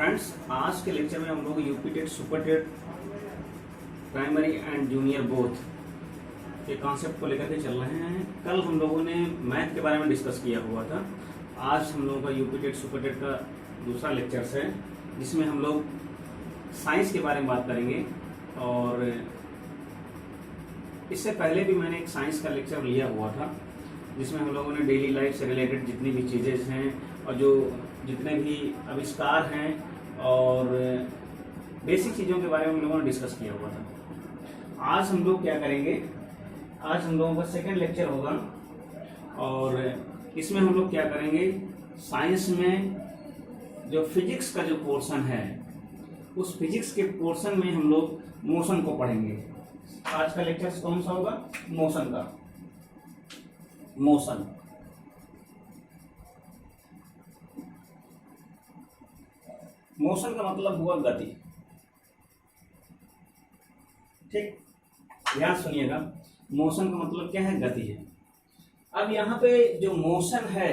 Friends, आज के lecture में हम लोग UP TET, super TET, primary and junior both के कॉन्सेप्ट को लेकर के चल रहे हैं। कल हम लोगों ने मैथ के बारे में डिस्कस किया हुआ था। आज हम लोगों का यूपी टेट, सुपर टेट का दूसरा लेक्चर्स है, जिसमें हम लोग साइंस के बारे में बात करेंगे। और इससे पहले भी मैंने एक साइंस का लेक्चर लिया हुआ था, जिसमें हम लोगों ने डेली लाइफ से रिलेटेड जितनी भी चीज़ें हैं और जो जितने भी आविष्कार हैं और बेसिक चीज़ों के बारे में हम लोगों ने डिस्कस किया हुआ था। आज हम लोग क्या करेंगे, आज हम लोगों का सेकंड लेक्चर होगा और इसमें हम लोग क्या करेंगे, साइंस में जो फिजिक्स का जो पोर्शन है, उस फिजिक्स के पोर्शन में हम लोग मोशन को पढ़ेंगे। आज का लेक्चर कौन सा होगा? मोशन का। मोशन मोशन का मतलब हुआ गति। ठीक, ध्यान सुनिएगा, मोशन का मतलब क्या है? गति है। अब यहाँ पे जो मोशन है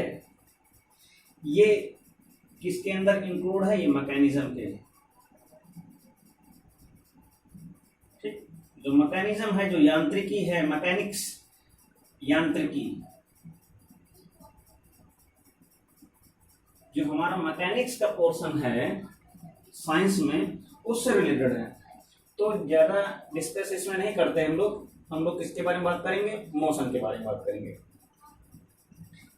ये किसके अंदर इंक्लूड है? ये मैकेनिज्म के। ठीक, जो मैकेनिज्म है, जो यांत्रिकी है, मैकेनिक्स, यांत्रिकी, जो हमारा मैकेनिक्स का पोर्शन है साइंस में, उससे रिलेटेड है। तो ज्यादा डिस्कस इसमें नहीं करते हम लोग किसके बारे में बात करेंगे? मोशन के बारे में बात करेंगे।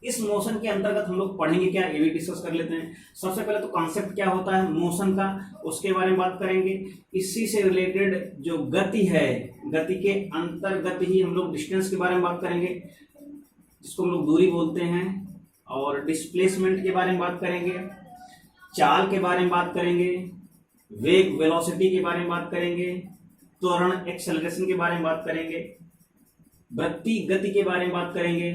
इस मोशन के अंतर्गत हम लोग पढ़ेंगे क्या, ये भी डिस्कस कर लेते हैं। सबसे पहले तो कॉन्सेप्ट क्या होता है मोशन का, उसके बारे में बात करेंगे। इसी से रिलेटेड जो गति है, गति के अंतर्गत ही हम लोग डिस्टेंस के बारे में बात करेंगे, जिसको हम लोग दूरी बोलते हैं। और डिस्प्लेसमेंट के बारे में बात करेंगे, चाल के बारे में बात करेंगे, वेग, वेलोसिटी के बारे में बात करेंगे, त्वरण, एक्सेलरेशन के बारे में बात करेंगे, वृत्ति, गति के बारे में बात करेंगे,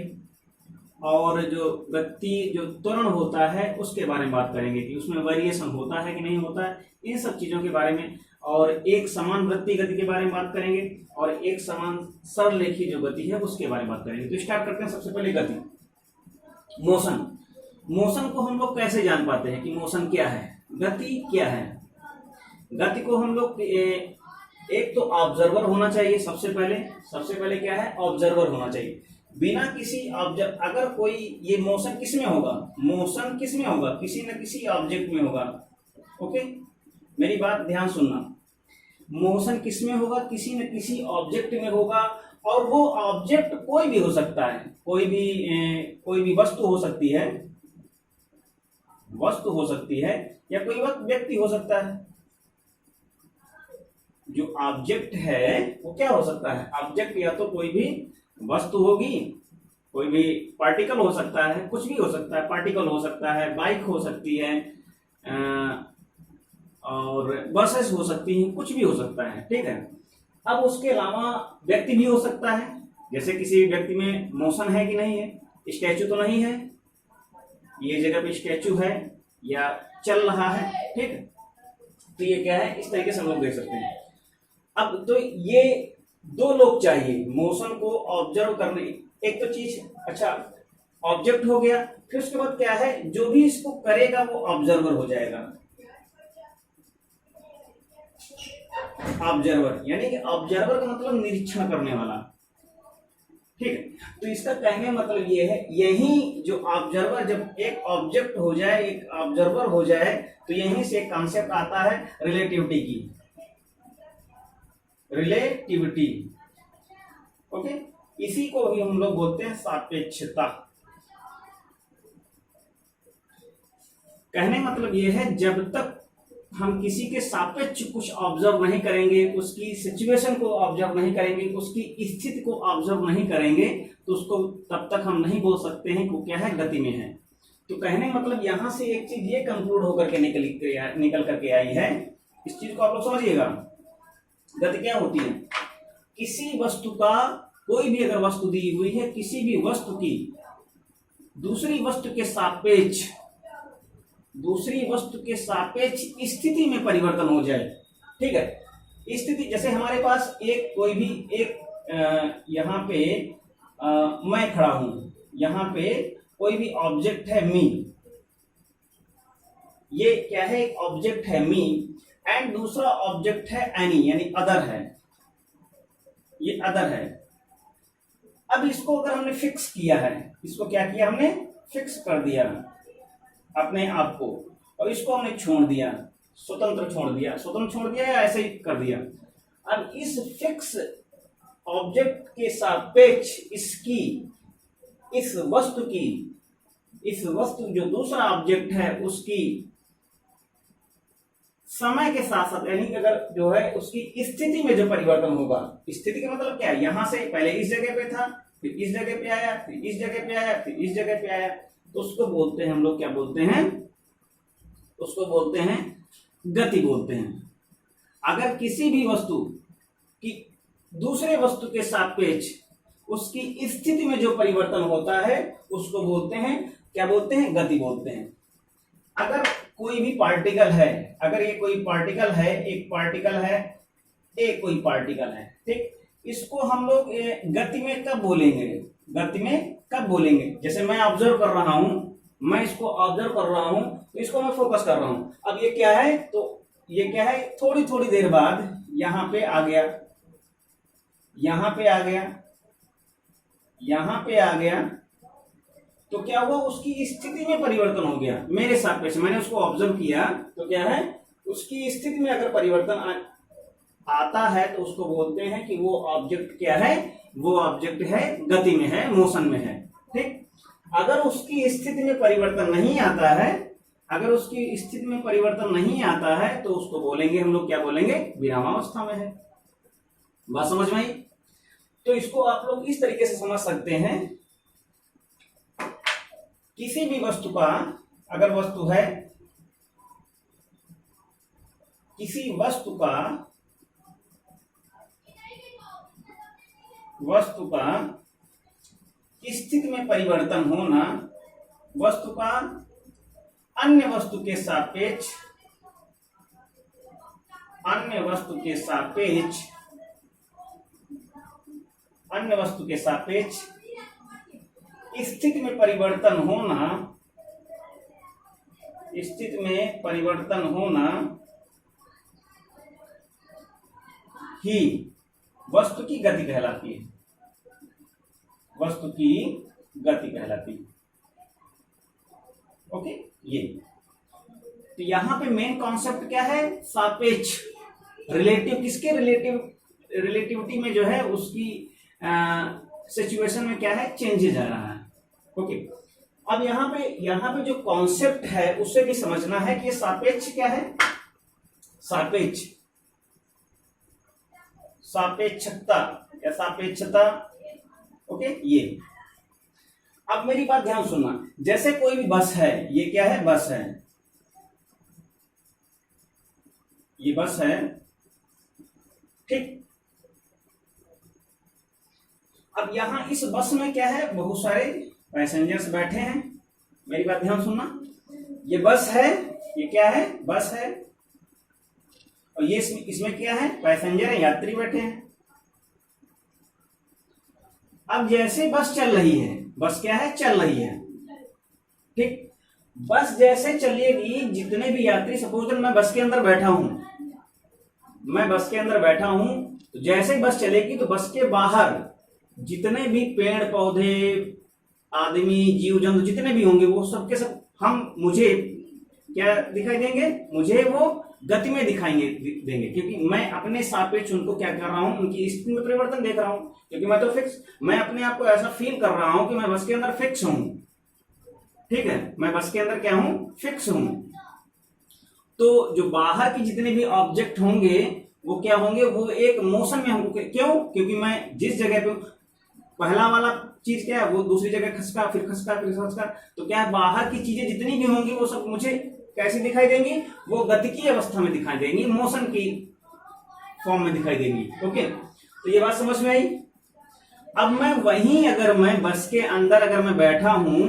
और जो गति, जो त्वरण होता है उसके बारे में बात करेंगे कि उसमें वेरिएशन होता है कि नहीं होता है, इन सब चीजों के बारे में। और एक समान वृत्ति गति के बारे में बात करेंगे, और एक समान सरलेखी जो गति है उसके बारे में बात करेंगे। तो स्टार्ट करते हैं सबसे पहले गति, मोशन। मोशन को हम लोग कैसे जान पाते हैं कि मोशन क्या है, गति क्या है? गति को हम लोग एक तो ऑब्जर्वर होना चाहिए। सबसे पहले क्या है? ऑब्जर्वर होना चाहिए। बिना किसी अगर कोई, ये मोशन किस में होगा? मोशन किस में होगा? किसी न किसी ऑब्जेक्ट में होगा। ओके, मेरी बात ध्यान सुनना। मोशन किस में होगा? किसी न किसी ऑब्जेक्ट में होगा। और वो ऑब्जेक्ट कोई भी हो सकता है, कोई भी वस्तु हो सकती है, या कोई व्यक्ति हो सकता है। जो ऑब्जेक्ट है वो क्या हो सकता है? ऑब्जेक्ट या तो कोई भी वस्तु होगी, कोई भी पार्टिकल हो सकता है, कुछ भी हो सकता है, पार्टिकल हो सकता है, बाइक हो सकती है, और बसेस हो सकती हैं, कुछ भी हो सकता है। ठीक है, अब उसके अलावा व्यक्ति भी हो सकता है। जैसे किसी व्यक्ति में मोशन है कि नहीं है? स्टैचू तो नहीं है, ये जगह पे स्टैचू है या चल रहा है। ठीक है, तो ये क्या है, इस तरीके से हम लोग देख सकते हैं। अब तो ये दो लोग चाहिए मोशन को ऑब्जर्व करने। एक तो चीज, अच्छा, ऑब्जेक्ट हो गया, फिर उसके बाद क्या है, जो भी इसको करेगा वो ऑब्जर्वर हो जाएगा। ऑब्जर्वर यानी कि ऑब्जर्वर का मतलब निरीक्षण करने वाला। ठीक है, तो इसका कहने का मतलब ये है, यही जो ऑब्जर्वर, जब एक ऑब्जेक्ट हो जाए, एक ऑब्जर्वर हो जाए, तो यहीं से एक कॉन्सेप्ट आता है रिलेटिविटी की। रिलेटिविटी, ओके, इसी को भी हम लोग बोलते हैं सापेक्षता। कहने मतलब ये है, जब तक हम किसी के सापेक्ष कुछ ऑब्जर्व नहीं करेंगे, उसकी सिचुएशन को ऑब्जर्व नहीं करेंगे, उसकी स्थिति को ऑब्जर्व नहीं करेंगे, तो उसको तब तक हम नहीं बोल सकते हैं कि क्या है, गति में है। तो कहने मतलब यहां से एक चीज ये कंक्लूड होकर के निकल करके आई है, इस चीज को आप लोग समझिएगा। गति क्या होती है? किसी वस्तु का, कोई भी अगर वस्तु दी हुई है, किसी भी वस्तु की दूसरी वस्तु के सापेक्ष स्थिति में परिवर्तन हो जाए। ठीक है, स्थिति जैसे हमारे पास कोई भी यहाँ पे मैं खड़ा हूं, यहाँ पे कोई भी ऑब्जेक्ट है मी, ये क्या है, एक ऑब्जेक्ट है मी एंड दूसरा ऑब्जेक्ट है एनी यानी अदर है, ये अदर है। अब इसको अगर हमने फिक्स किया है, इसको क्या किया हमने, फिक्स कर दिया अपने आप को, और इसको हमने छोड़ दिया, स्वतंत्र छोड़ दिया या ऐसे ही कर दिया। अब इस फिक्स ऑब्जेक्ट के सापेक्ष इसकी, इस वस्तु जो दूसरा ऑब्जेक्ट है उसकी समय के साथ साथ, यानी कि अगर जो है उसकी स्थिति में जो परिवर्तन होगा, स्थिति का मतलब क्या है, यहां से पहले इस जगह पे था, फिर इस जगह पे आया, फिर इस जगह पे आया, फिर इस जगह पे आया, तो उसको बोलते हैं हम लोग, क्या बोलते हैं, उसको बोलते हैं गति बोलते हैं। अगर किसी भी वस्तु की दूसरे वस्तु के सापेक्ष उसकी स्थिति में जो परिवर्तन होता है उसको बोलते हैं, क्या बोलते हैं, गति बोलते हैं। अगर कोई भी पार्टिकल है, अगर ये कोई पार्टिकल है, एक पार्टिकल है, एक कोई पार्टिकल है, ठीक, इसको हम लोग गति में कब बोलेंगे, गति में कब बोलेंगे, जैसे मैं ऑब्जर्व कर रहा हूं, मैं इसको ऑब्जर्व कर रहा हूं, तो इसको मैं फोकस कर रहा हूं। अब ये क्या है, तो ये क्या है, थोड़ी थोड़ी देर बाद यहां पे आ गया, यहां पे आ गया, यहां पे आ गया, तो क्या हुआ, उसकी स्थिति में परिवर्तन हो गया मेरे सापेक्ष, मैंने उसको ऑब्जर्व किया, तो क्या है, उसकी स्थिति में अगर परिवर्तन आता है तो उसको बोलते हैं कि वो ऑब्जेक्ट क्या है, वो ऑब्जेक्ट है गति में है, मोशन में है, ठीक। अगर उसकी स्थिति में परिवर्तन नहीं आता है, अगर उसकी स्थिति में परिवर्तन नहीं आता है तो उसको बोलेंगे हम लोग, क्या बोलेंगे, विरामावस्था में है। बात समझ में आई? तो इसको आप लोग इस तरीके से समझ सकते हैं, किसी भी वस्तु का, अगर वस्तु है, किसी वस्तु का स्थिति में परिवर्तन होना, वस्तु का अन्य वस्तु के सापेक्ष, अन्य वस्तु के सापेक्ष स्थिति में परिवर्तन होना, स्थिति में परिवर्तन होना ही वस्तु की गति कहलाती है, वस्तु की गति कहलाती है। ओके, ये तो यहां पे मेन कॉन्सेप्ट क्या है, सापेक्ष, रिलेटिव, किसके रिलेटिविटी में जो है उसकी सिचुएशन में क्या है, चेंजेज आ रहा है। ओके, अब यहाँ पे जो कॉन्सेप्ट है उसे भी समझना है कि सापेक्ष क्या है, सापेक्षता या सापेक्षता। ओके, ये अब मेरी बात ध्यान सुनना, जैसे कोई भी बस है, ये क्या है, बस है, ये बस है, ठीक। अब यहां इस बस में क्या है, बहुत सारे पैसेंजर्स बैठे हैं, मेरी बात ध्यान सुनना, ये बस है, ये क्या है, बस है, और ये इसमें क्या है, पैसेंजर है, यात्री बैठे हैं। अब जैसे बस चल रही है, बस क्या है, चल रही है, ठीक। बस जैसे चलेगी, जितने भी यात्री, सपोज मैं बस के अंदर बैठा हूं, तो जैसे बस चलेगी तो बस के बाहर जितने भी पेड़ पौधे, आदमी, जीव जंतु जितने भी होंगे वो सब के सब मुझे क्या दिखाई देंगे, मुझे वो गति में देंगे, क्योंकि मैं अपने सापेक्ष उनको क्या कर रहा हूं, उनकी स्थिति में परिवर्तन देख रहा हूं, क्योंकि मैं तो फिक्स, मैं अपने आप को ऐसा फील कर रहा हूं कि मैं बस के अंदर फिक्स हूं, ठीक है, मैं बस के अंदर क्या हूं, फिक्स हूं। तो जो बाहर के जितने भी ऑब्जेक्ट होंगे वो क्या होंगे, वो एक मोशन में होंगे, क्यों, क्योंकि मैं जिस जगह पे, पहला वाला चीज क्या है, वो दूसरी जगह खसका, फिर खसका, फिर खसका, तो क्या है, बाहर की चीजें जितनी भी होंगी वो सब मुझे कैसी दिखाई देंगी, वो गति की अवस्था में दिखाई देंगी, मोशन की फॉर्म में दिखाई देंगी। ओके, तो ये बात समझ में आई। अब मैं वहीं, अगर मैं बस के अंदर अगर मैं बैठा हूं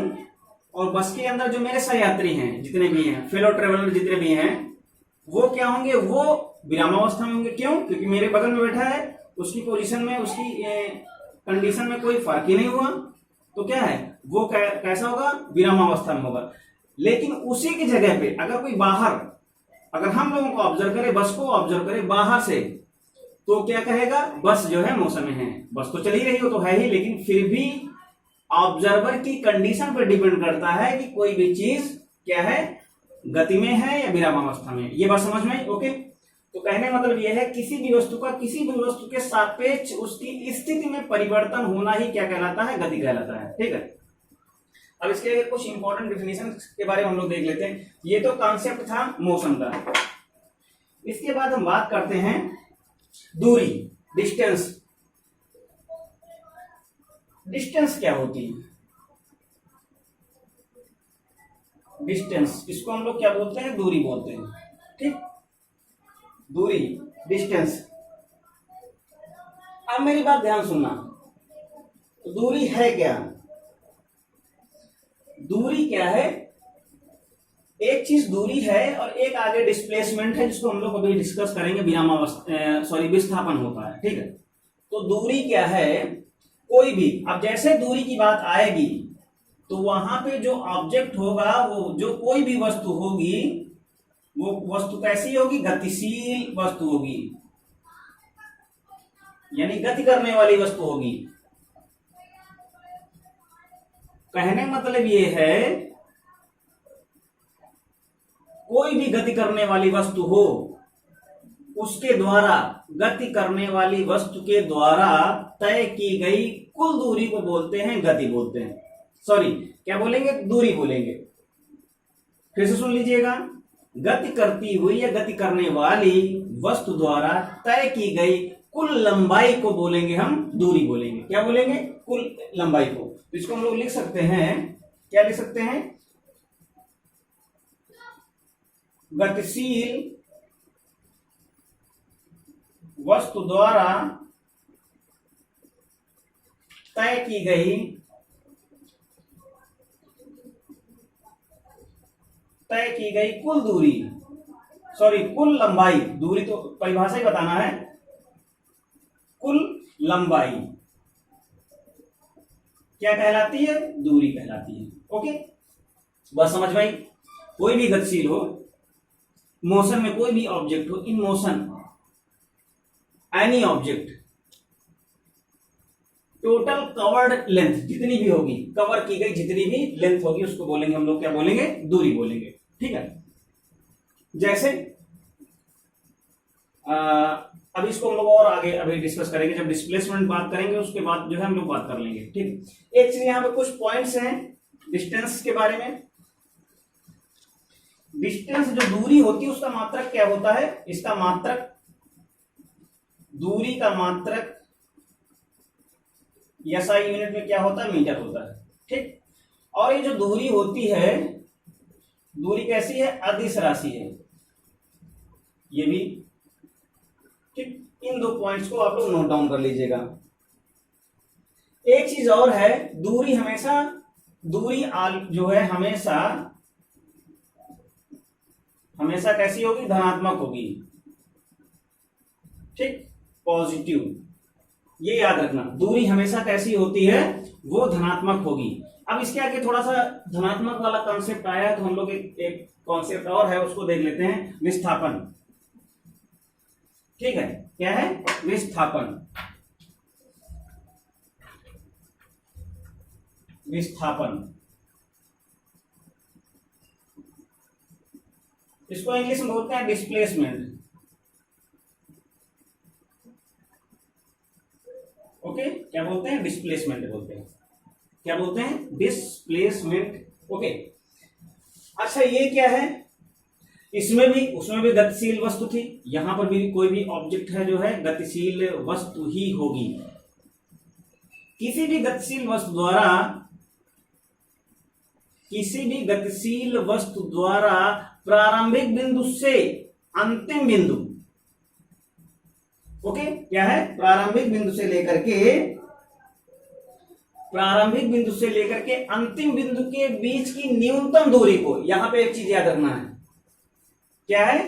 और बस के अंदर जो मेरे सहयात्री हैं, जितने भी हैं, फेलो ट्रेवलर जितने भी हैं, वो क्या होंगे, वो विरामावस्था में होंगे, क्यों, क्योंकि मेरे बगल में बैठा है, उसकी पोजीशन में, उसकी कंडीशन में कोई फर्क ही नहीं हुआ, तो क्या है, वो कैसा होगा, विरामावस्था में होगा। लेकिन उसी की जगह पे अगर कोई बाहर, अगर हम लोगों को ऑब्जर्व करे, बस को ऑब्जर्व करे बाहर से, तो क्या कहेगा, बस जो है मोशन में है। बस तो चल ही रही हो तो है ही, लेकिन फिर भी ऑब्जर्वर की कंडीशन पर डिपेंड करता है कि कोई भी चीज क्या है, गति में है या विरामावस्था में। ये बात समझ में आई? ओके। तो कहने मतलब यह है किसी भी वस्तु का किसी भी वस्तु के सापेक्ष उसकी स्थिति में परिवर्तन होना ही क्या कहलाता है, गति कहलाता है। ठीक है। अब इसके कुछ इंपॉर्टेंट डिफिनेशन के बारे में हम लोग देख लेते हैं। ये तो कॉन्सेप्ट था मोशन का। इसके बाद हम बात करते हैं दूरी, डिस्टेंस। डिस्टेंस क्या होती है? डिस्टेंस, इसको हम लोग क्या बोलते हैं, दूरी बोलते हैं। ठीक, दूरी, डिस्टेंस। अब मेरी बात ध्यान सुनना, तो दूरी है क्या? दूरी क्या है? एक चीज दूरी है और एक आगे डिस्प्लेसमेंट है, जिसको हम लोग अभी डिस्कस करेंगे, विस्थापन होता है। ठीक है। तो दूरी क्या है? कोई भी, अब जैसे दूरी की बात आएगी तो वहां पे जो ऑब्जेक्ट होगा, वो जो कोई भी वस्तु होगी, वो वस्तु कैसी होगी, गतिशील वस्तु होगी, यानी गति करने वाली वस्तु होगी। कहने मतलब ये है कोई भी गति करने वाली वस्तु हो, उसके द्वारा, गति करने वाली वस्तु के द्वारा तय की गई कुल दूरी को बोलते हैं, गति बोलते हैं। सॉरी, क्या बोलेंगे, दूरी बोलेंगे। फिर से सुन लीजिएगा, गति करती हुई या गति करने वाली वस्तु द्वारा तय की गई कुल लंबाई को बोलेंगे हम दूरी बोलेंगे। क्या बोलेंगे, कुल लंबाई को। तो इसको हम लोग लिख सकते हैं, क्या लिख सकते हैं, गतिशील वस्तु द्वारा तय की गई कुल दूरी, सॉरी कुल लंबाई, दूरी तो परिभाषा ही बताना है, कुल लंबाई क्या कहलाती है, दूरी कहलाती है। ओके, बस समझ में आई? कोई भी गतिशील हो, मोशन में कोई भी ऑब्जेक्ट हो, in motion any object, total covered length जितनी भी होगी, कवर की गई जितनी भी लेंथ होगी, उसको बोलेंगे हम लोग, क्या बोलेंगे, दूरी बोलेंगे। ठीक है। जैसे अब इसको हम लोग और आगे अभी डिस्कस करेंगे, जब डिस्प्लेसमेंट बात करेंगे उसके बाद जो है हम लोग बात कर लेंगे। ठीक। एक चीज यहाँ पे कुछ पॉइंट्स हैं डिस्टेंस के बारे में। डिस्टेंस जो दूरी होती है उसका मात्रक क्या होता है, इसका मात्रक, दूरी का मात्रक SI यूनिट में क्या होता है, मीटर होता है। ठीक। और ये जो दूरी होती है, दूरी कैसी है, अदिश राशि है, ये भी। ठीक, इन दो पॉइंट्स को आप लोग नोट डाउन कर लीजिएगा। एक चीज और है, दूरी हमेशा, दूरी जो है हमेशा कैसी होगी, धनात्मक होगी। ठीक, पॉजिटिव, ये याद रखना, दूरी हमेशा कैसी होती है, वो धनात्मक होगी। अब इसके आगे थोड़ा सा धनात्मक वाला कॉन्सेप्ट आया है, तो हम लोग एक कॉन्सेप्ट और है, उसको देख लेते हैं, विस्थापन। ठीक है, क्या है, विस्थापन। विस्थापन, इसको इंग्लिश में बोलते हैं डिस्प्लेसमेंट। ओके, क्या बोलते हैं, डिस्प्लेसमेंट बोलते हैं। क्या बोलते हैं, डिस्प्लेसमेंट। ओके, अच्छा ये क्या है, इसमें भी, उसमें भी गतिशील वस्तु थी, यहां पर भी कोई भी ऑब्जेक्ट है जो है गतिशील वस्तु ही होगी। किसी भी गतिशील वस्तु द्वारा प्रारंभिक बिंदु से अंतिम बिंदु, ओके, क्या है, प्रारंभिक बिंदु से लेकर के अंतिम बिंदु के बीच की न्यूनतम दूरी को, यहां पे एक चीज याद रखना है, क्या है,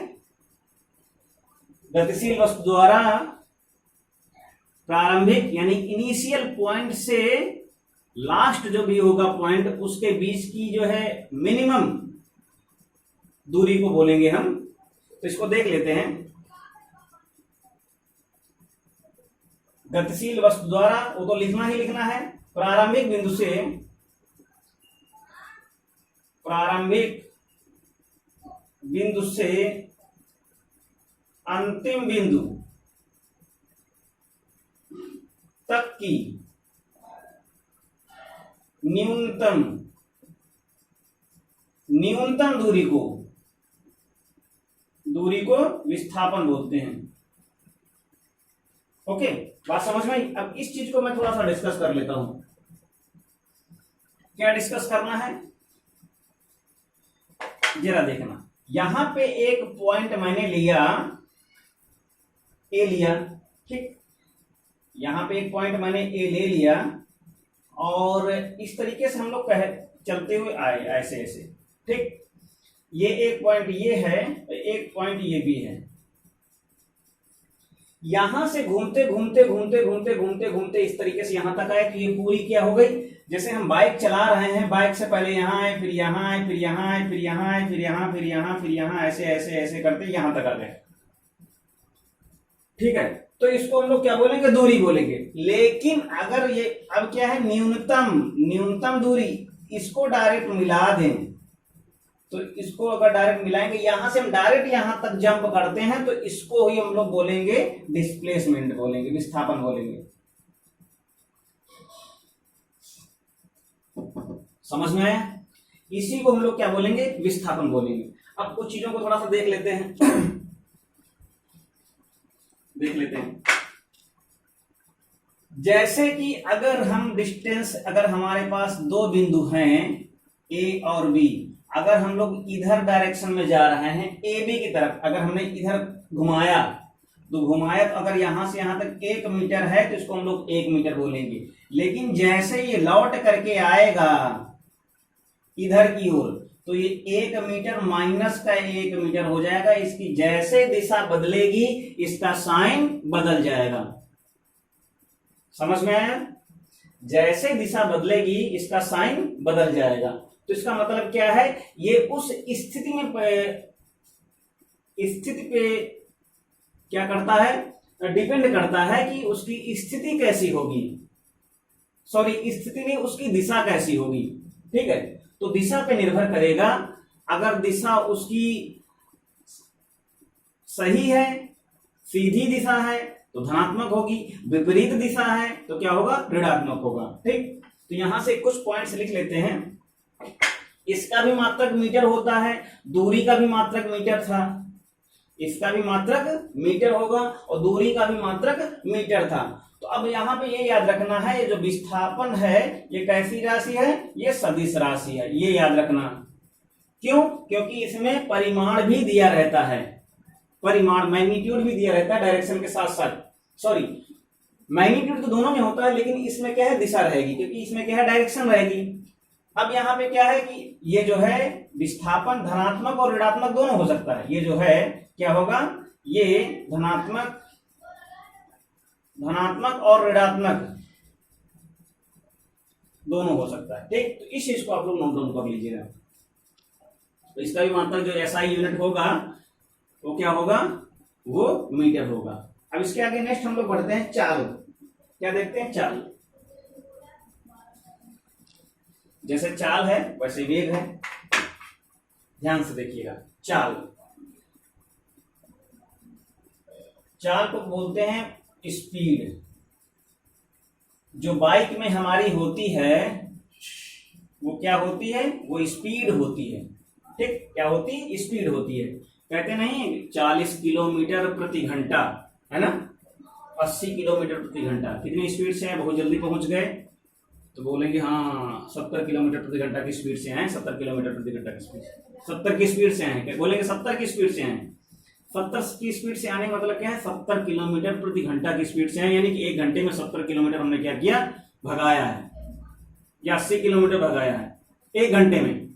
गतिशील वस्तु द्वारा प्रारंभिक यानी इनिशियल पॉइंट से लास्ट जो भी होगा पॉइंट, उसके बीच की जो है मिनिमम दूरी को बोलेंगे हम। तो इसको देख लेते हैं। गतिशील वस्तु द्वारा, वो तो लिखना ही लिखना है, प्रारंभिक बिंदु से अंतिम बिंदु तक की न्यूनतम दूरी को विस्थापन बोलते हैं। ओके, बात समझ में आई। अब इस चीज को मैं थोड़ा सा डिस्कस कर लेता हूं। क्या डिस्कस करना है, जरा देखना। यहां पे एक पॉइंट मैंने लिया, ए लिया, ठीक। यहां पे एक पॉइंट मैंने ए ले लिया और इस तरीके से हम लोग चलते हुए आए, ऐसे ऐसे, ठीक। ये एक पॉइंट ये है, एक पॉइंट ये भी है। यहां से घूमते इस तरीके से यहां तक आए, तो ये पूरी क्या हो गई, जैसे हम बाइक चला रहे हैं, बाइक से पहले यहां आए, फिर यहां आए, फिर यहां आए, फिर यहां आए, फिर यहां, फिर यहां, फिर यहां, ऐसे ऐसे ऐसे करते यहां तक आ गए, ठीक है। तो इसको हम लोग क्या बोलेंगे, दूरी बोलेंगे। लेकिन अगर ये अब क्या है, न्यूनतम दूरी, इसको डायरेक्ट मिला दें, तो इसको अगर डायरेक्ट मिलाएंगे, यहां से हम डायरेक्ट यहां तक जंप करते हैं, तो इसको ही हम लोग बोलेंगे डिस्प्लेसमेंट बोलेंगे, विस्थापन बोलेंगे। समझ में आया? इसी को हम लोग क्या बोलेंगे, विस्थापन बोलेंगे। अब कुछ चीजों को थोड़ा सा देख लेते हैं। जैसे कि अगर हम डिस्टेंस, अगर हमारे पास दो बिंदु हैं ए और बी, अगर हम लोग इधर डायरेक्शन में जा रहे हैं, ए बी की तरफ, अगर हमने इधर घुमाया तो अगर यहां से यहां तक 1 मीटर है, तो इसको हम लोग 1 मीटर बोलेंगे। लेकिन जैसे ये लौट करके आएगा इधर की ओर, तो ये 1 मीटर माइनस का 1 मीटर हो जाएगा। इसकी जैसे दिशा बदलेगी, इसका साइन बदल जाएगा। समझ में आया? जैसे दिशा बदलेगी, इसका साइन बदल जाएगा। तो इसका मतलब क्या है, ये उस स्थिति पे क्या करता है, डिपेंड करता है कि उसकी स्थिति कैसी होगी। सॉरी, स्थिति नहीं, उसकी दिशा कैसी होगी, ठीक है। तो दिशा पे निर्भर करेगा। अगर दिशा उसकी सही है, सीधी दिशा है, तो धनात्मक होगी। विपरीत दिशा है तो क्या होगा, ऋणात्मक होगा, ठीक। तो यहां से कुछ पॉइंट्स लिख लेते हैं। इसका भी मात्रक मीटर होता है, दूरी का भी मात्रक मीटर था। इसका भी मात्रक मीटर होगा और दूरी का भी मात्रक मीटर था। तो अब यहां पे ये याद रखना है, ये जो विस्थापन है, ये कैसी राशि है, ये सदिश राशि है, ये याद रखना। क्यों? क्योंकि इसमें परिमाण भी दिया रहता है, परिमाण मैग्नीट्यूड भी दिया रहता है डायरेक्शन के साथ साथ। सॉरी, मैग्नीट्यूड तो दोनों में होता है, लेकिन इसमें क्या है, दिशा रहेगी, क्योंकि इसमें क्या है, डायरेक्शन रहेगी। अब यहाँ पे क्या है कि ये जो है विस्थापन धनात्मक और ऋणात्मक दोनों हो सकता है। ये जो है क्या होगा, ये धनात्मक और ऋणात्मक दोनों हो सकता है, ठीक। तो इस चीज को आप लोग नोट डाउन कर लीजिएगा। तो इसका भी मात्रक जो एसआई यूनिट होगा वो क्या होगा, वो मीटर होगा। अब इसके आगे नेक्स्ट हम लोग बढ़ते हैं चाल। क्या देखते हैं, चाल। जैसे चाल है वैसे वेग है, ध्यान से देखिएगा। चाल को बोलते हैं स्पीड। जो बाइक में हमारी होती है वो क्या होती है, वो स्पीड होती है, ठीक। क्या होती है, स्पीड होती है। कहते नहीं 40 किलोमीटर प्रति घंटा, है ना, 80 किलोमीटर प्रति घंटा। कितनी स्पीड से है, बहुत जल्दी पहुंच गए, तो बोलेंगे हाँ 70 किलोमीटर प्रति घंटा की स्पीड से आए, 70 किलोमीटर प्रति घंटा की स्पीड, 70 की स्पीड से आए, बोलेंगे 70 की स्पीड से आए। 70 की स्पीड से आने का मतलब क्या है, 70 किलोमीटर प्रति घंटा की स्पीड से आए, यानी कि 1 घंटे में 70 किलोमीटर हमने क्या किया, भगाया है, या 80 किलोमीटर भगाया है 1 घंटे में।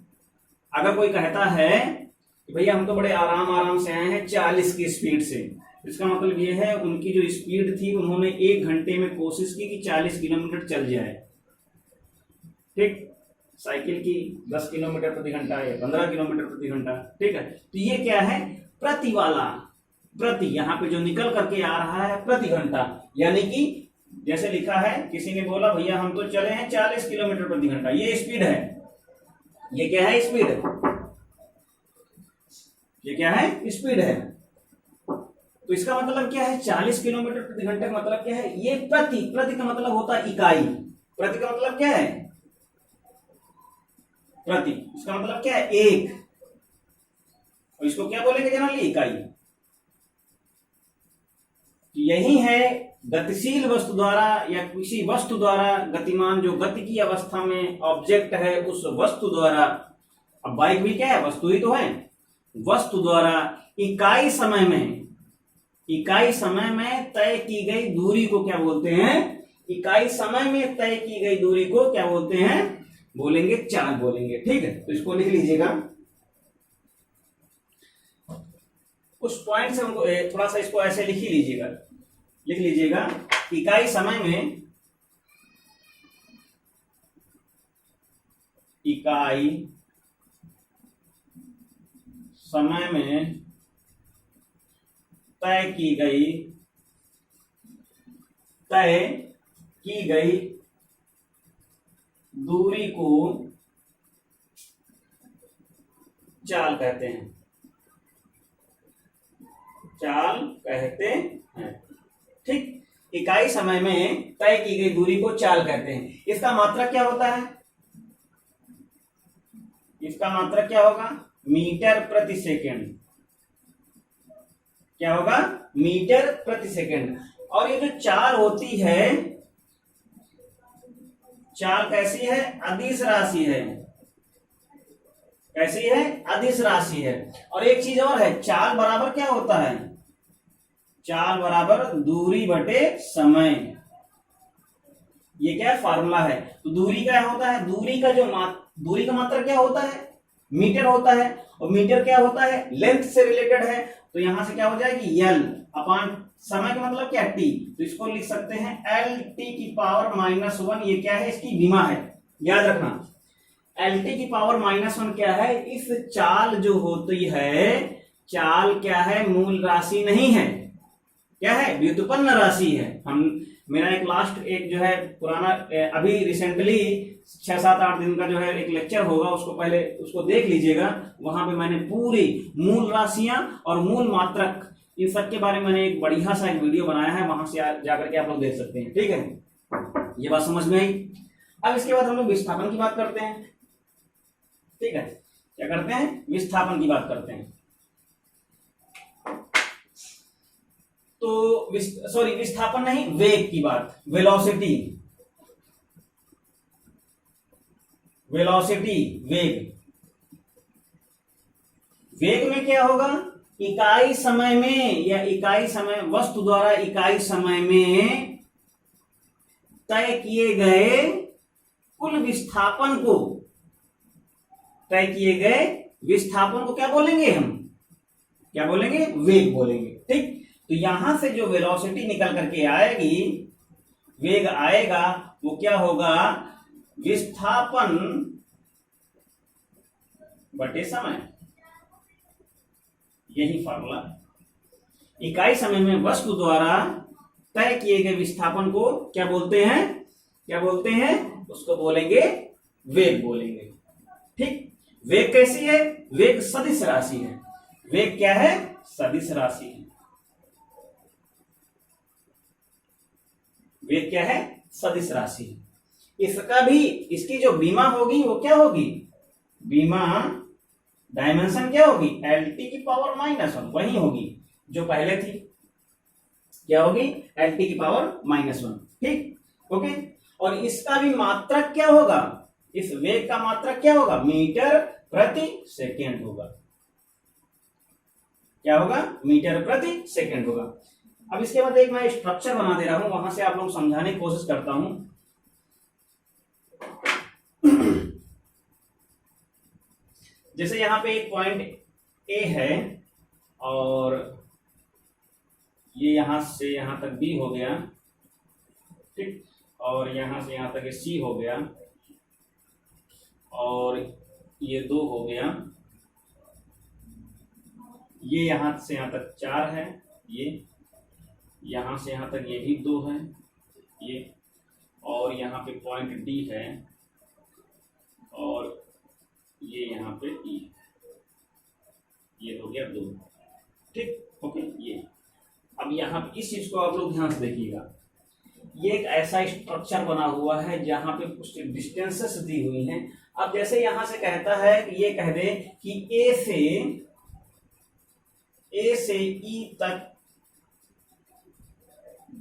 अगर कोई कहता है कि भैया हम तो बड़े आराम से आए हैं 40 की स्पीड से, इसका मतलब ये है उनकी जो स्पीड थी, उन्होंने 1 घंटे में कोशिश की कि 40 किलोमीटर चल जाए, ठीक। साइकिल की 10 किलोमीटर प्रति घंटा या 15 किलोमीटर प्रति घंटा, ठीक है। तो ये क्या है, प्रति वाला, प्रति यहाँ पे जो निकल करके आ रहा है प्रति घंटा, यानी कि जैसे लिखा है, किसी ने बोला भैया हम तो चले हैं 40 किलोमीटर प्रति घंटा, ये स्पीड है, ये क्या है, स्पीड है, ये क्या है, स्पीड है। तो इसका मतलब क्या है, 40 किलोमीटर प्रति घंटे का मतलब क्या है, ये प्रति, प्रति का मतलब होता है इकाई, प्रति का मतलब क्या है, प्रति, इसका मतलब क्या है, एक, और इसको क्या बोलेंगे जनरली, इकाई। यही है गतिशील वस्तु द्वारा या किसी वस्तु द्वारा गतिमान, जो गति की अवस्था में ऑब्जेक्ट है उस वस्तु द्वारा, अब बाइक भी क्या है, वस्तु ही तो है, वस्तु द्वारा इकाई समय में, इकाई समय में तय की गई दूरी को क्या बोलते हैं, इकाई समय में तय की गई दूरी को क्या बोलते हैं, बोलेंगे चाल बोलेंगे, ठीक है। तो इसको लिख लीजिएगा, उस पॉइंट से हमको थोड़ा सा इसको ऐसे लिख ही लीजिएगा, लिख लीजिएगा, इकाई समय में, इकाई समय में तय की गई दूरी को चाल कहते हैं, चाल कहते हैं, ठीक। इकाई समय में तय की गई दूरी को चाल कहते हैं। इसका मात्रक क्या होता है, इसका मात्रक क्या होगा, मीटर प्रति सेकंड, क्या होगा, मीटर प्रति सेकंड। और ये जो चाल होती है, चाल कैसी है, अदिश राशि है, कैसी है, अदिश राशि है। और एक चीज और है, चाल बराबर क्या होता है, चाल बराबर दूरी बटे समय, ये क्या फार्मूला है। तो दूरी क्या होता है, दूरी का जो दूरी का मात्रा क्या होता है, मीटर होता है, और मीटर क्या होता है, लेंथ से रिलेटेड है। तो यहां से क्या हो जाएगी, यल अपान समय का मतलब क्या, टी। तो इसको लिख सकते हैं एल टी की पावर -1, ये क्या है, इसकी विमा है, याद रखना। एल टी की पावर -1 क्या है, इस चाल जो होती है, चाल क्या है, मूल राशि नहीं है, क्या है, व्युत्पन्न राशि है। हम मेरा एक लास्ट एक जो है पुराना अभी रिसेंटली 6-7-8 दिन का जो है एक लेक्चर होगा, उसको पहले उसको देख लीजिएगा। वहां पे मैंने पूरी मूल राशियां और मूल मात्रक इन सब के बारे में मैंने एक बढ़िया सा एक वीडियो बनाया है, वहां से जाकर के आप लोग देख सकते हैं, ठीक है। ये बात समझ में आई। अब इसके बाद हम लोग विस्थापन की बात करते हैं, ठीक है। क्या करते हैं, विस्थापन की बात करते हैं। तो सॉरी विस्थापन नहीं, वेग की बात, वेलोसिटी, वेलोसिटी, वेग। वेग में क्या होगा, इकाई समय में या इकाई समय वस्तु द्वारा इकाई समय में तय किए गए कुल विस्थापन को, तय किए गए विस्थापन को क्या बोलेंगे, हम क्या बोलेंगे, वेग बोलेंगे, ठीक। तो यहां से जो वेलोसिटी निकल करके आएगी, वेग आएगा, वो क्या होगा, विस्थापन बटे समय, यही फार्मूला। इकाई समय में वस्तु द्वारा तय किए गए विस्थापन को क्या बोलते हैं, क्या बोलते हैं, उसको बोलेंगे वेग बोलेंगे, ठीक। वेग कैसी है, वेग सदिश राशि है, वेग क्या है, सदिश राशि है, वेग क्या है, सदिश राशि। इसका भी, इसकी जो बीमा होगी वो क्या होगी, बीमा डायमेंशन क्या होगी, एल टी की पावर -1 वही होगी जो पहले थी, क्या होगी, एल टी की पावर -1, ठीक, ओके। और इसका भी मात्रक क्या होगा, इस वेग का मात्रक क्या होगा, मीटर प्रति सेकेंड होगा, क्या होगा, मीटर प्रति सेकेंड होगा। अब इसके बाद एक मैं स्ट्रक्चर बना दे रहा हूं, वहां से आप लोग समझाने की कोशिश करता हूं। जैसे यहां पे एक पॉइंट ए है और ये यहां से यहां तक बी हो गया, ठीक, और यहां से यहां तक सी हो गया, और ये 2 हो गया, ये यहां से यहां तक 4 है, ये यहां से यहां तक ये भी 2 है, ये, और यहाँ पे पॉइंट डी है, और ये यहाँ पे ई, ये हो गया 2। ठीक, ओके। ये अब यहाँ पे इस चीज को आप लोग ध्यान से देखिएगा, ये एक ऐसा स्ट्रक्चर बना हुआ है जहां पे कुछ डिस्टेंसेस दी हुई हैं। अब जैसे यहां से कहता है कि ये कह दे कि ए से ई तक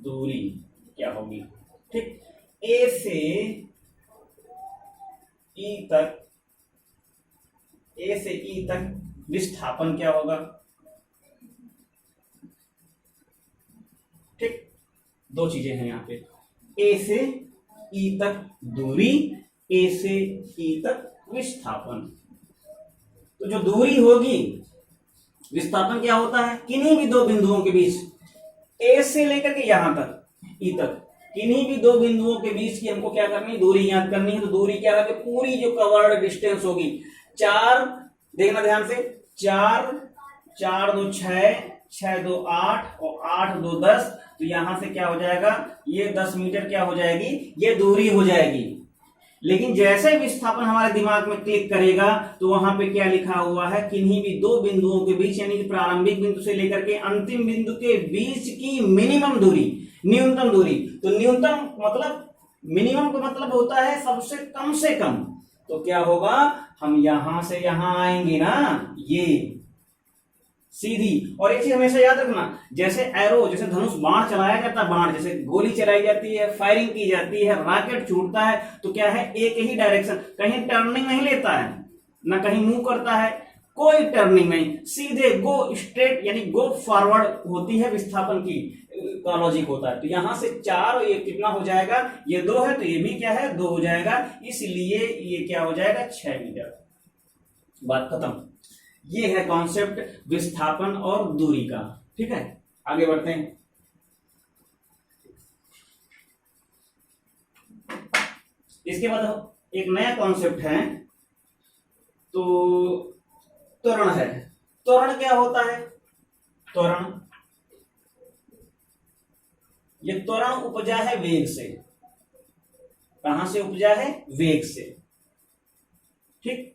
दूरी क्या होगी। ठीक, ए से ई तक विस्थापन क्या होगा। ठीक, 2 चीजें हैं यहाँ पे, ए से ई तक दूरी, ए से ई तक विस्थापन। तो जो दूरी होगी, विस्थापन क्या होता है, किन्हीं भी 2 बिंदुओं के बीच, ए से लेकर के यहां तक ई तक, किन्हीं भी 2 बिंदुओं के बीच की हमको क्या करनी है, दूरी ज्ञात करनी है। तो दूरी क्या है, पूरी जो कवर्ड डिस्टेंस होगी 4, देखना ध्यान से, 4 4 2 6, 6 2 8 और 8 2 10। तो यहां से क्या हो जाएगा, ये 10 मीटर क्या हो जाएगी, ये दूरी हो जाएगी। लेकिन जैसे विस्थापन हमारे दिमाग में क्लिक करेगा तो वहां पे क्या लिखा हुआ है, किन्हीं भी 2 बिंदुओं के बीच, यानी कि प्रारंभिक बिंदु से लेकर के अंतिम बिंदु के बीच की मिनिमम दूरी, न्यूनतम दूरी। तो न्यूनतम मतलब, मिनिमम का मतलब होता है सबसे कम से कम। तो क्या होगा, हम यहां से यहां आएंगे ना, ये सीधी। और एक चीज हमेशा याद रखना, जैसे एरो, जैसे धनुष बाण चलाया जाता है, बाण जैसे गोली चलाई जाती है, फायरिंग की जाती है, रॉकेट छूटता है, तो क्या है, एक ही डायरेक्शन, कहीं टर्निंग नहीं लेता है, ना कहीं मूव करता है, कोई टर्निंग नहीं, सीधे गो स्ट्रेट, यानी गो फॉरवर्ड होती है विस्थापन की का लॉजिक होता है। तो यहां से 4 और ये कितना हो जाएगा, ये 2 है, तो ये भी क्या है, 2 हो जाएगा, इसलिए ये क्या हो जाएगा, 6 मीटर। बात खत्म। ये है कॉन्सेप्ट विस्थापन और दूरी का। ठीक है, आगे बढ़ते हैं। इसके बाद एक नया कॉन्सेप्ट है, तो त्वरण है। त्वरण क्या होता है, त्वरण, ये त्वरण उपजा है वेग से। कहां से उपजा है, वेग से। ठीक,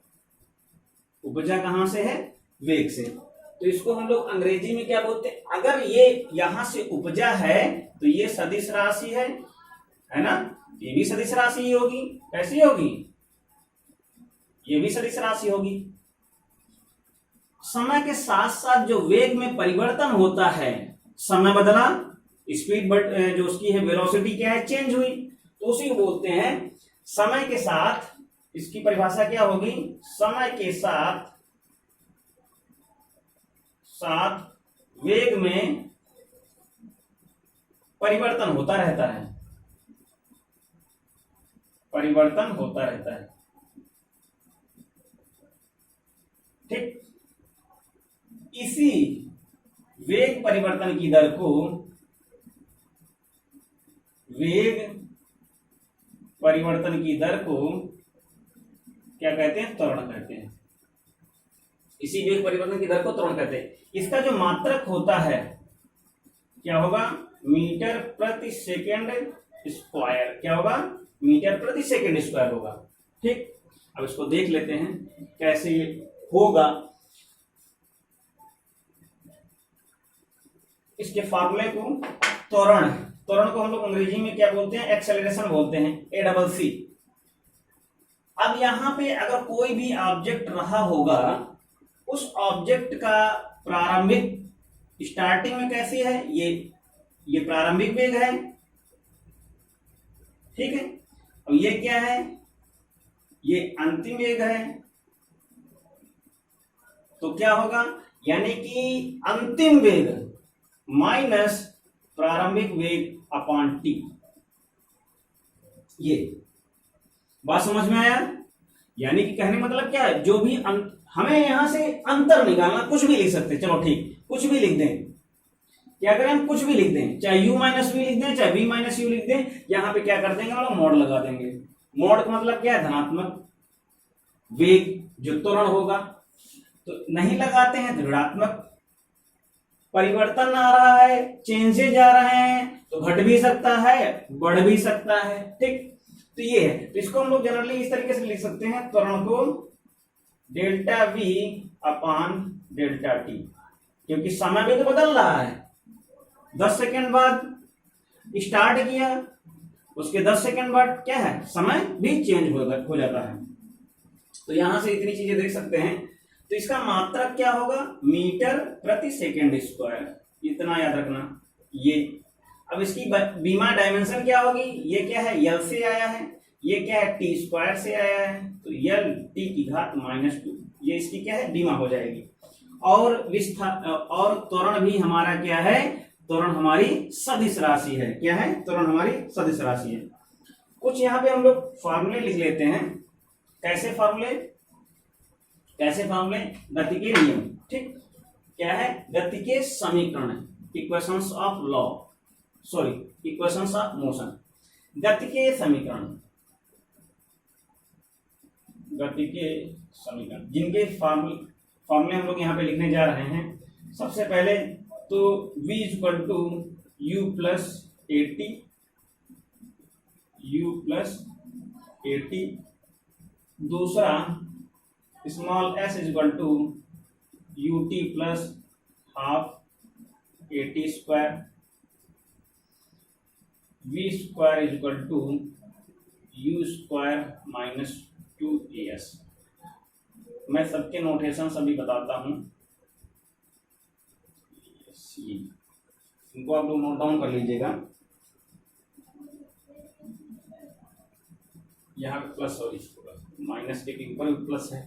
उपजा कहां से है, वेग से। तो इसको हम लोग अंग्रेजी में क्या बोलते हैं, अगर ये यहां से उपजा है तो ये सदिश राशि है ना, ये भी सदिश राशि ही होगी। कैसी होगी, ये भी सदिश राशि होगी। समय के साथ साथ जो वेग में परिवर्तन होता है, समय बदला, स्पीड जो उसकी है वेलोसिटी क्या है, चेंज हुई, तो उसी को बोलते हैं समय के साथ। इसकी परिभाषा क्या होगी, समय के साथ वेग में परिवर्तन होता रहता है, परिवर्तन होता रहता है। ठीक, इसी वेग परिवर्तन की दर को, वेग परिवर्तन की दर को क्या कहते हैं, त्वरण कहते हैं। इसी वेग परिवर्तन की दर को त्वरण कहते हैं। इसका जो मात्रक होता है क्या होगा, मीटर प्रति सेकेंड स्क्वायर। क्या होगा, मीटर प्रति सेकेंड स्क्वायर होगा। ठीक, अब इसको देख लेते हैं कैसे होगा। इसके फार्मूले को, त्वरण, त्वरण को हम लोग अंग्रेजी में क्या बोलते हैं, एक्सेलरेशन बोलते हैं, ACC। अब यहां पे अगर कोई भी ऑब्जेक्ट रहा होगा, उस ऑब्जेक्ट का प्रारंभिक स्टार्टिंग में कैसी है, ये प्रारंभिक वेग है। ठीक है, और ये क्या है, ये अंतिम वेग है। तो क्या होगा, यानी कि अंतिम वेग माइनस प्रारंभिक वेग अपॉन टी। ये बात समझ में आया, यानी कि कहने मतलब क्या है, जो भी हमें यहां से अंतर निकालना, कुछ भी लिख सकते हैं, चलो ठीक, कुछ भी लिख दें। क्या करें, हम कुछ भी लिख दें, चाहे u माइनस वी लिख दें, चाहे v माइनस यू लिख दें। यहां पे क्या कर देंगे, हम लोग मोड लगा देंगे। मोड का मतलब क्या है, धनात्मक। वेग जो त्वरण होगा, तो नहीं लगाते हैं तो ऋणात्मक परिवर्तन आ रहा है, चेंजेज आ रहे हैं, तो घट भी सकता है, बढ़ भी सकता है। ठीक, तो ये है, तो इसको हम लोग जनरली इस तरीके से लिख सकते हैं, त्वरण को delta V upon delta T, क्योंकि समय भी तो बदल रहा है। 10 सेकंड बाद स्टार्ट किया, उसके 10 सेकंड बाद क्या है, समय भी चेंज हो जाता है। तो यहां से इतनी चीजें देख सकते हैं। तो इसका मात्रक क्या होगा, मीटर प्रति सेकंड स्क्वायर, इतना याद रखना ये। अब इसकी बीमा डायमेंशन क्या होगी, ये क्या है, यल से आया है, ये क्या है, टी स्क्वायर से आया है, तो यल टी की घात -2, ये इसकी क्या है, बीमा हो जाएगी। और त्वरण भी हमारा क्या है, त्वरण हमारी सदिश राशि है। क्या है, त्वरण हमारी सदिश राशि है। कुछ यहाँ पे हम लोग फॉर्मूले लिख लेते हैं। कैसे फॉर्मूले, गति के नियम। ठीक, क्या है, गति के समीकरण, equations of law, sorry equations of motion. गति के समीकरण, जिनके फॉर्मूले हम लोग यहाँ पे लिखने जा रहे हैं। सबसे पहले तो v equal to u plus AT, दूसरा small s equal to ut plus half AT square, v square equal to u square minus 2as। मैं सबके नोटेशन अभी बताता हूं, इनको आप लोग नोट डाउन कर लीजिएगा। यहाँ पे प्लस और माइनस के ऊपर प्लस है।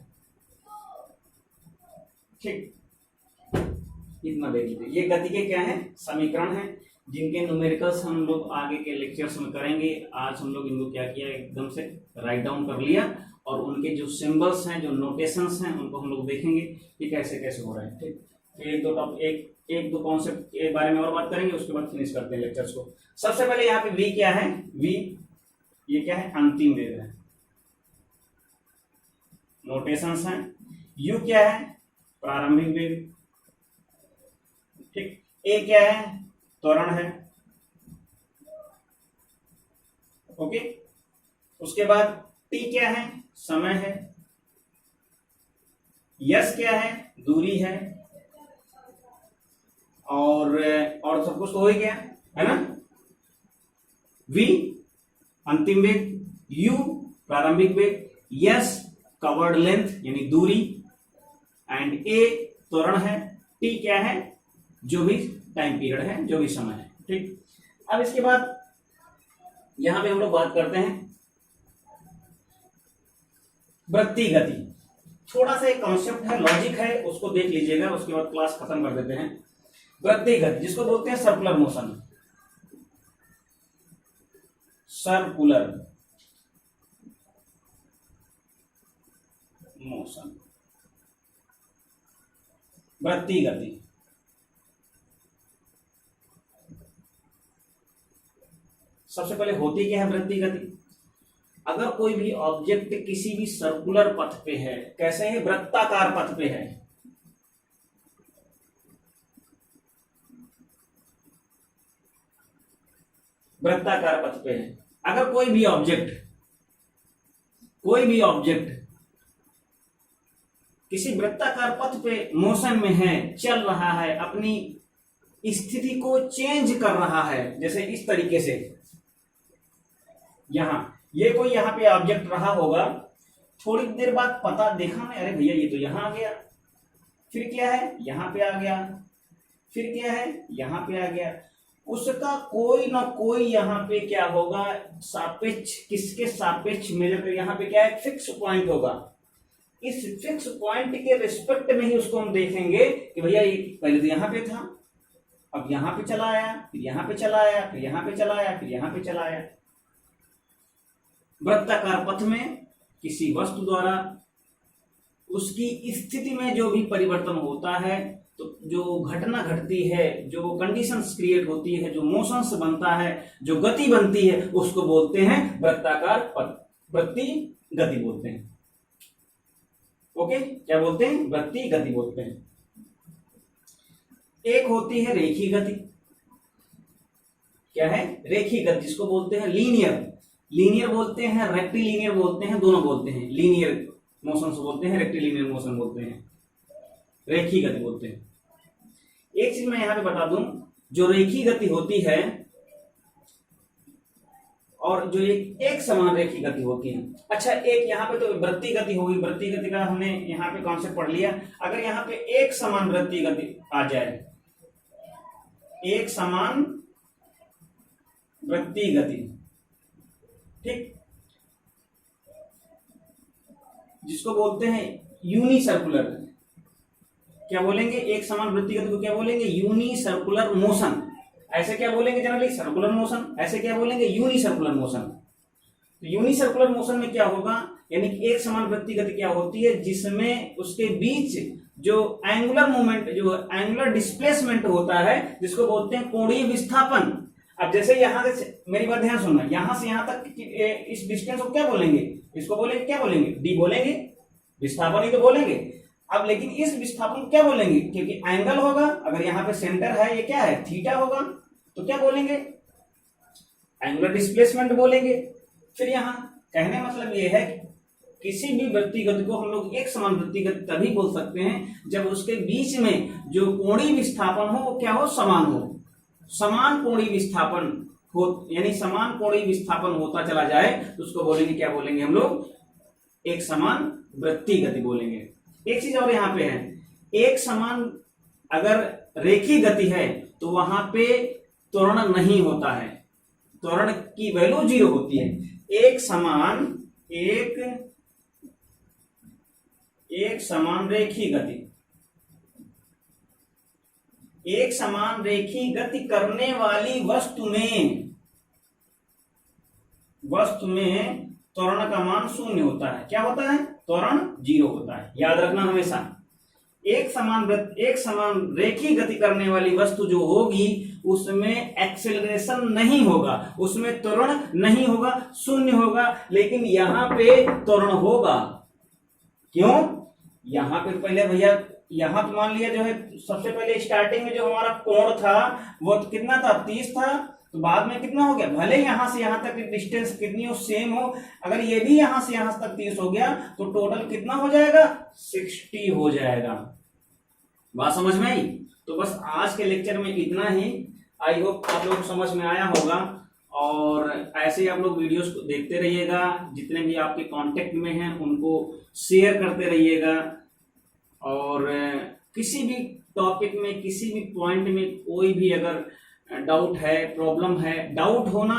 ठीक, इतना देख लीजिए। ये गति के क्या है, समीकरण है, जिनके न्यूमेरिकल्स हम लोग आगे के लेक्चर्स में करेंगे। आज हम लोग इनको क्या किया, एकदम से राइट डाउन कर लिया, और उनके जो सिंबल्स हैं, जो नोटेशंस हैं, उनको हम लोग देखेंगे कि कैसे कैसे हो रहे हैं। ठीक, फिर एक दो कॉन्सेप्ट के बारे में और बात करेंगे, उसके बाद फिनिश करते हैं लेक्चर्स को। सबसे पहले यहाँ पे v क्या है, v ये क्या है, अंतिम वेग है, नोटेशंस हैं। u क्या है, प्रारंभिक वेग। ठीक, a क्या है, त्वरण है। ओके, उसके बाद t क्या है, समय है। s क्या है, दूरी है। और सब कुछ तो हो ही गया है ना। v अंतिम वेग, u प्रारंभिक वेग, s कवर्ड लेंथ यानी दूरी, एंड a त्वरण है, t क्या है, जो भी टाइम पीरियड है, जो भी समय है। ठीक, अब इसके बाद यहां पे हम लोग बात करते हैं वृत्तीय गति। थोड़ा सा एक कॉन्सेप्ट है, लॉजिक है, उसको देख लीजिएगा, उसके बाद क्लास खत्म कर देते हैं। वृत्तीय गति जिसको बोलते हैं सर्कुलर मोशन, वृत्तीय गति। सबसे पहले होती क्या है वृत्तीय गति, अगर कोई भी ऑब्जेक्ट किसी भी सर्कुलर पथ पे है, कैसे है, वृत्ताकार पथ पे है, वृत्ताकार पथ पे है, अगर कोई भी ऑब्जेक्ट किसी वृत्ताकार पथ पे मोशन में है, चल रहा है, अपनी स्थिति को चेंज कर रहा है, जैसे इस तरीके से। ये कोई यहाँ पे ऑब्जेक्ट रहा होगा, थोड़ी देर बाद पता देखा मैं, अरे भैया ये तो यहां आ गया, फिर क्या है, यहां पे आ गया, फिर क्या है, यहां पे आ गया। उसका कोई ना कोई यहाँ पे क्या होगा, सापेक्ष, किसके सापेक्ष मेजर कर, यहाँ पे क्या है, फिक्स पॉइंट होगा। इस फिक्स पॉइंट के रिस्पेक्ट में ही उसको हम देखेंगे कि भैया ये पहले तो यहाँ पे था, अब यहाँ पे चला आया, फिर यहाँ पे चला आया, फिर यहाँ पे चला आया, फिर यहाँ पे चला आया। वृत्ताकार पथ में किसी वस्तु द्वारा उसकी स्थिति में जो भी परिवर्तन होता है, तो जो घटना घटती है, जो कंडीशंस क्रिएट होती है, जो मोशंस बनता है, जो गति बनती है, उसको बोलते हैं वृत्ताकार पथ, वृत्तीय गति बोलते हैं। ओके, क्या बोलते हैं? वृत्तीय गति बोलते हैं। एक होती है रेखीय गति। क्या है? रेखीय गति, जिसको बोलते हैं लीनियर। लीनियर बोलते हैं, रेक्टिलिनियर बोलते हैं, दोनों बोलते हैं। लीनियर मोशन से बोलते हैं, रेक्टिलिनियर मोशन बोलते हैं, रेखीय गति बोलते हैं। एक चीज मैं यहां पे बता दूं, जो रेखीय गति होती है और जो एक समान रेखीय गति होती है। अच्छा, एक यहाँ पे तो वृत्तीय गति होगी, वृत्तीय गति का हमने यहाँ पे कॉन्सेप्ट पढ़ लिया। अगर यहाँ पे एक समान वृत्तीय गति आ जाए, एक समान वृत्तीय गति, ठीक, जिसको बोलते हैं यूनिसर्कुलर। क्या बोलेंगे? एक समान वृत्तीय गति को क्या बोलेंगे? यूनिसर्कुलर मोशन। ऐसे क्या बोलेंगे जनरली? Circular motion. ऐसे क्या बोलेंगे? यूनिसर्कुलर मोशन। तो यूनिसर्कुलर मोशन में क्या होगा, यानी कि एक समान वृत्तीय गति क्या होती है, जिसमें उसके बीच जो एंगुलर मूवमेंट, जो एंगुलर डिस्प्लेसमेंट होता है, जिसको बोलते हैं कोणीय विस्थापन। अब जैसे यहां से, मेरी बात ध्यान सुनना, यहां से यहां तक इस डिस्टेंस को क्या बोलेंगे? इसको बोलेंगे, क्या बोलेंगे? डी बोलेंगे, विस्थापन ही तो बोलेंगे। अब लेकिन इस विस्थापन को क्या बोलेंगे? क्योंकि एंगल होगा, अगर यहाँ पे सेंटर है, ये क्या है? थीटा होगा, तो क्या बोलेंगे? एंगुलर डिस्प्लेसमेंट बोलेंगे। फिर यहाँ कहने मतलब ये है कि किसी भी वृत्तीय गति को हम लोग एक समान वृत्तीय गति तभी बोल सकते हैं जब उसके बीच में जो कोणीय विस्थापन हो वो क्या हो? समान हो। समान कोणीय विस्थापन हो, यानी समान कोणीय विस्थापन होता चला जाए तो उसको बोलेंगे, क्या बोलेंगे हम लोग? एक समान वृत्तीय गति बोलेंगे। एक चीज और यहाँ पे है, एक समान अगर रेखीय गति है तो वहां पे त्वरण नहीं होता है, त्वरण की वैल्यू 0 होती है। एक समान रेखीय गति, एक समान रेखीय गति करने वाली वस्तु में त्वरण का मान 0 होता है। क्या होता है? त्वरण 0 होता है। याद रखना हमेशा, एक समान रेखीय गति करने वाली वस्तु जो होगी उसमें एक्सेलरेशन नहीं होगा, उसमें त्वरण नहीं होगा, 0 होगा। लेकिन यहां पे त्वरण होगा। क्यों? यहां पे पहले भैया, यहां तो मान लिया जो है, सबसे पहले स्टार्टिंग में जो हमारा कोण था वो तो कितना था? 30 था। तो बाद में कितना हो गया? भले यहां से यहां तक डिस्टेंस कितनी हो? सेम हो। अगर ये भी यहां से यहां तक 30 हो गया तो टोटल कितना हो जाएगा? 60 हो जाएगा। बात समझ में आई? तो बस आज के लेक्चर में इतना ही। आई होप आप लोग समझ में आया होगा, और ऐसे ही आप लोग वीडियोस को देखते रहिएगा। जितने भी आपके कांटेक्ट में हैं उनको शेयर करते रहिएगा, और किसी भी टॉपिक में, किसी भी पॉइंट में कोई भी अगर डाउट है, प्रॉब्लम है, डाउट होना